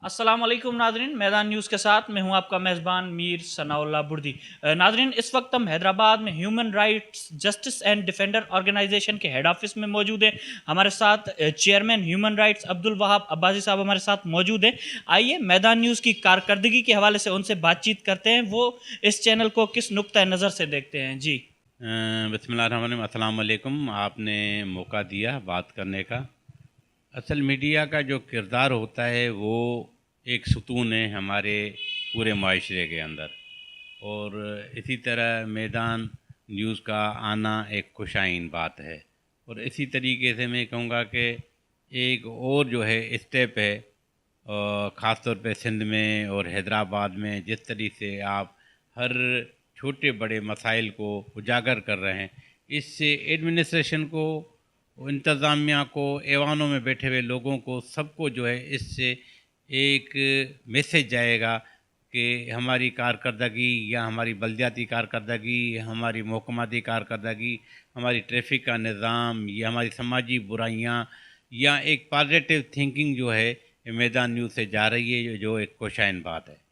अस्सलाम वालेकुम नाजरीन, मैदान न्यूज़ के साथ मैं हूं आपका मेज़बान मीर सनाउल्लाह बुर्दी। नाजरीन, इस वक्त हम हैदराबाद में human rights justice and defender organization के हेड ऑफिस में मौजूद हैं। हमारे साथ chairman human rights Abdul Wahab Abbasi Sahab हमारे साथ मौजूद हैं। आइए मैदान न्यूज़ की कारकर्दगी के हवाले से उनसे बातचीत करते हैं, वो इस चैनल को किस नुक्ता नज़र से देखते हैं। जी बिस्मिल्लाहिर्रहमानिर्रहीम, अस्सलाम वालेकुम। आपने मौका दिया बात करने का। असल मीडिया का जो किरदार होता है वो एक सुतून है हमारे पूरे माशरे के अंदर, और इसी तरह मैदान न्यूज़ का आना एक खुशाइन बात है। और इसी तरीके से मैं कहूँगा कि एक और जो है स्टेप है, ख़ास तौर पे सिंध में और हैदराबाद में जिस तरीके से आप हर छोटे बड़े मसाइल को उजागर कर रहे हैं, इससे एडमिनिस्ट्रेशन को, इंतज़ामिया को, ऐवानों में बैठे हुए लोगों को, सबको जो है इससे एक मैसेज जाएगा कि हमारी कारकर्दगी या हमारी बल्दियाती कारकर्दगी, हमारी महकमाती कारकर्दगी, हमारी ट्रैफिक का निज़ाम या हमारी समाजी बुराइयां या एक पॉजिटिव थिंकिंग जो है मैदान न्यूज़ से जा रही है, जो एक कोशाइन बात है।